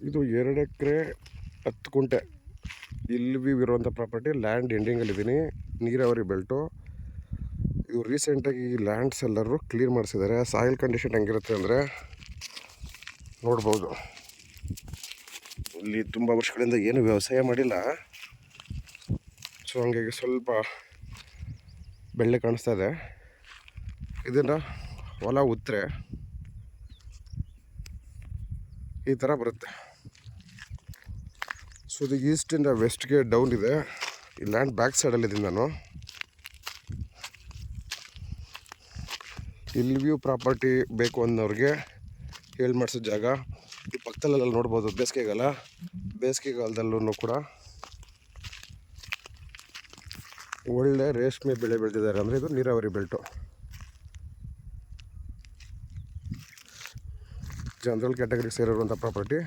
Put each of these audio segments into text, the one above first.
ಇದು 2 ಎಕರೆ 10 ಗುಂಟೆ ಇಲ್ಲಿ ವ್ಯೂ ಇರುವಂಥ ಪ್ರಾಪರ್ಟಿ. ಲ್ಯಾಂಡ್ ಎಂಡಿಂಗಲ್ಲಿದ್ದೀನಿ, ನೀರಾವರಿ ಬೆಲ್ಟು. ಇದು ರೀಸೆಂಟಾಗಿ ಈ ಲ್ಯಾಂಡ್ಸ್ ಎಲ್ಲರೂ ಕ್ಲಿಯರ್ ಮಾಡಿಸಿದ್ದಾರೆ. ಸಾಯಿಲ್ ಕಂಡೀಷನ್ ಹೆಂಗಿರುತ್ತೆ ಅಂದರೆ ನೋಡ್ಬೋದು. ಇಲ್ಲಿ ತುಂಬ ವರ್ಷಗಳಿಂದ ಏನು ವ್ಯವಸಾಯ ಮಾಡಿಲ್ಲ, ಸೊ ಹಂಗಾಗಿ ಸ್ವಲ್ಪ ಬೆಳ್ಳೆ ಕಾಣಿಸ್ತಾ ಇದೆ. ಇದನ್ನು ಹೊಲ ಉತ್ತರೆ ಈ ಥರ ಬರುತ್ತೆ. ಸೊ ಇದು ಈಸ್ಟಿಂದ ವೆಸ್ಟ್ಗೆ ಡೌನ್ ಇದೆ. ಈ ಲ್ಯಾಂಡ್ ಬ್ಯಾಕ್ ಸೈಡಲ್ಲಿದ್ದೀನಿ ನಾನು. ಇಲ್ಲಿ ವ್ಯೂ ಪ್ರಾಪರ್ಟಿ ಬೇಕು ಅನ್ನೋರಿಗೆ ಹೇಳಿ ಮಾಡಿಸೋ ಜಾಗ. ಈ ಪಕ್ಕದಲ್ಲೆಲ್ಲ ನೋಡ್ಬೋದು ಬೇಸಿಗೆಗಾಲದಲ್ಲೂ ಕೂಡ ಒಳ್ಳೆ ರೇಷ್ಮೆ ಬೆಳೆ ಬೆಳೆದಿದ್ದಾರೆ. ಅಂದರೆ ಇದು ನೀರಾವರಿ ಬೆಲ್ಟು. ಜನರಲ್ ಕ್ಯಾಟಗರಿಗೆ ಸೇರಿರುವಂಥ ಪ್ರಾಪರ್ಟಿ.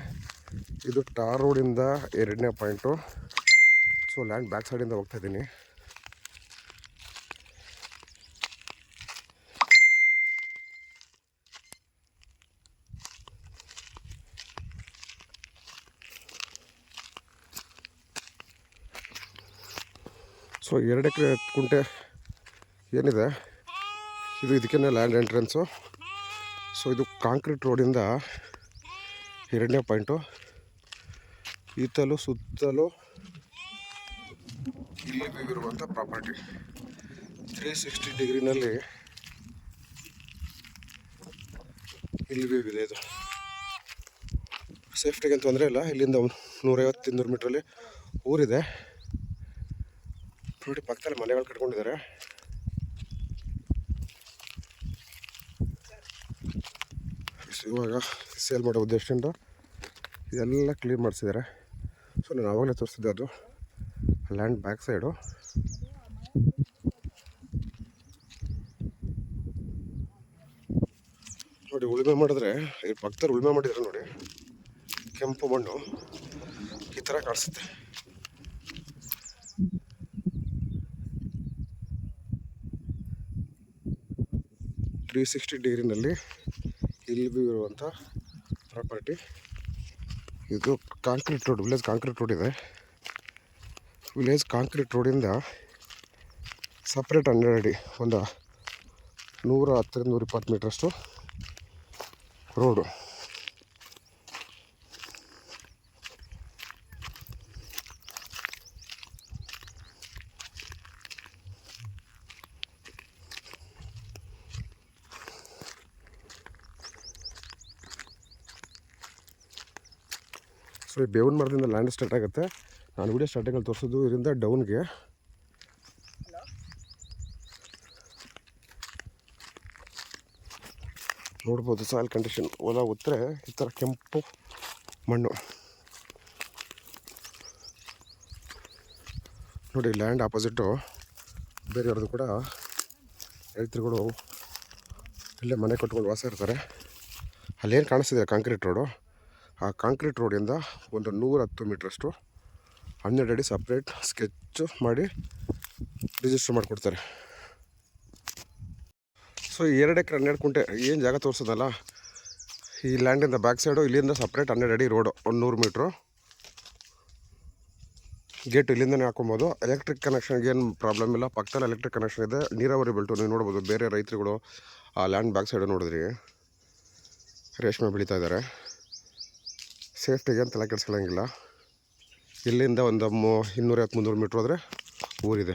ಇದು ಟಾರ್ ರೋಡಿಂದ 2ನೇ ಪಾಯಿಂಟು. ಸೊ ಲ್ಯಾಂಡ್ ಬ್ಯಾಕ್ ಸೈಡಿಂದ ಹೋಗ್ತಾ ಇದ್ದೀನಿ. ಸೊ 2 ಎಕರೆ 10 ಗುಂಟೆ ಏನಿದೆ ಇದು ಇದಕ್ಕೇನೆ ಲ್ಯಾಂಡ್ ಎಂಟ್ರೆನ್ಸು. ಸೊ ಇದು ಕಾಂಕ್ರೀಟ್ ರೋಡಿಂದ 2ನೇ ಪಾಯಿಂಟು. ಈತಲು ಸುತ್ತಲೂ ಇಲ್ಲಿ ಇರುವಂಥ ಪ್ರಾಪರ್ಟಿ 360 ಡಿಗ್ರಿನಲ್ಲಿ ಇಲ್ಲಿ ವ್ಯೂ ಇದೆ. ಇದು ಸೇಫ್ಟಿಗೆ ತೊಂದರೆ ಇಲ್ಲ. ಇಲ್ಲಿಂದ 150-200 ಮೀಟ್ರಲ್ಲಿ ಊರಿದೆ ನೋಡಿ. ಪಕ್ಕದಲ್ಲಿ ಮನೆಗಳು ಕಟ್ಕೊಂಡಿದ್ದಾರೆ. ಇವಾಗ ಸೇಲ್ ಮಾಡೋ ಉದ್ದೇಶದಿಂದ ಇದೆಲ್ಲ ಕ್ಲೀನ್ ಮಾಡಿಸಿದ್ದಾರೆ. ಸೊ ನಾನು ಆವಾಗಲೇ ತೋರಿಸಿದ್ದೆ ಅದು ಲ್ಯಾಂಡ್ ಬ್ಯಾಕ್ ಸೈಡು. ನೋಡಿ ಉಳುಮೆ ಮಾಡಿದ್ರೆ ಈ ಪಕ್ಕದಲ್ಲಿ ಉಳುಮೆ ಮಾಡಿದ್ರೆ ನೋಡಿ, ಕೆಂಪು ಮಣ್ಣು ಈ ಥರ ಕಾಣಿಸುತ್ತೆ. ತ್ರೀ 360 ಡಿಗ್ರಿನಲ್ಲಿ ಇಲ್ಲಿ ಇರುವಂಥ ಪ್ರಾಪರ್ಟಿ. ಇದು concrete road, village concrete road ಇದೆ. ವಿಲೇಜ್ ಕಾಂಕ್ರೀಟ್ ರೋಡಿಂದ ಸಪ್ರೇಟ್ 12 ಅಡಿ, ಒಂದು 110-120 ಮೀಟ್ರಷ್ಟು ರೋಡು. ಸೊ ಈ ಬೇವಿನ ಮರದಿಂದ ಲ್ಯಾಂಡ್ ಸ್ಟಾರ್ಟ್ ಆಗುತ್ತೆ. ನಾನು ವಿಡಿಯೋ ಸ್ಟಾರ್ಟಿಂಗಲ್ಲಿ ತೋರಿಸೋದು ಇದರಿಂದ ಡೌನ್ಗೆ. ನೋಡ್ಬೋದು ಸಾಯಿಲ್ ಕಂಡೀಷನ್. ಹೊಲ ಉತ್ತರೆ ಈ ಥರ ಕೆಂಪು ಮಣ್ಣು ನೋಡಿ. ಲ್ಯಾಂಡ್ ಆಪೋಸಿಟ್ಟು ಬೇರೆಯವ್ರದ್ದು ಕೂಡ ರೈತರುಗಳು ಇಲ್ಲೇ ಮನೆ ಕಟ್ಕೊಂಡು ವಾಸ ಇರ್ತಾರೆ. ಅಲ್ಲೇನು ಕಾಣಿಸ್ತಿದೆ ಕಾಂಕ್ರೀಟ್ ರೋಡು, ಆ ಕಾಂಕ್ರೀಟ್ ರೋಡಿಂದ ಒಂದು 110 ಮೀಟ್ರಷ್ಟು 12 ಅಡಿ ಸಪ್ರೇಟ್ ಸ್ಕೆಚ್ಚು ಮಾಡಿ ರಿಜಿಸ್ಟರ್ ಮಾಡಿಕೊಡ್ತಾರೆ. ಸೊ 2 ಎಕರೆ 12 ಗುಂಟೆ ಏನು ಜಾಗ ತೋರಿಸೋದಲ್ಲ, ಈ ಲ್ಯಾಂಡಿಂದ ಬ್ಯಾಕ್ ಸೈಡು ಇಲ್ಲಿಂದ ಸಪ್ರೇಟ್ 12 ಅಡಿ ರೋಡು, 100 ಮೀಟ್ರು ಗೇಟ್ ಇಲ್ಲಿಂದನೇ ಹಾಕೊಬೋದು. ಎಲೆಕ್ಟ್ರಿಕ್ ಕನೆಕ್ಷನ್ಗೆ ಏನು ಪ್ರಾಬ್ಲಮ್ ಇಲ್ಲ. ಪಕ್ಕದಲ್ಲಿ ಎಲೆಕ್ಟ್ರಿಕ್ ಕನೆಕ್ಷನ್ ಇದೆ. ನೀರಾವರಿ ಬೆಲ್ಟು ನೀವು ನೋಡ್ಬೋದು. ಬೇರೆ ರೈತರುಗಳು ಆ ಲ್ಯಾಂಡ್ ಬ್ಯಾಕ್ ಸೈಡು ನೋಡಿದ್ರಿ ರೇಷ್ಮೆ ಬೆಳೀತಾ ಇದ್ದಾರೆ. ಸೇಫ್ಟಿಗೆ ಅಂತ ತಲೆ ಕೆಡಿಸ್ಕೊಳ್ಳೋಂಗಿಲ್ಲ. ಇಲ್ಲಿಂದ ಒಂದು 250-300 ಮೀಟ್ರ್ ಹೋದರೆ ಊರಿದೆ.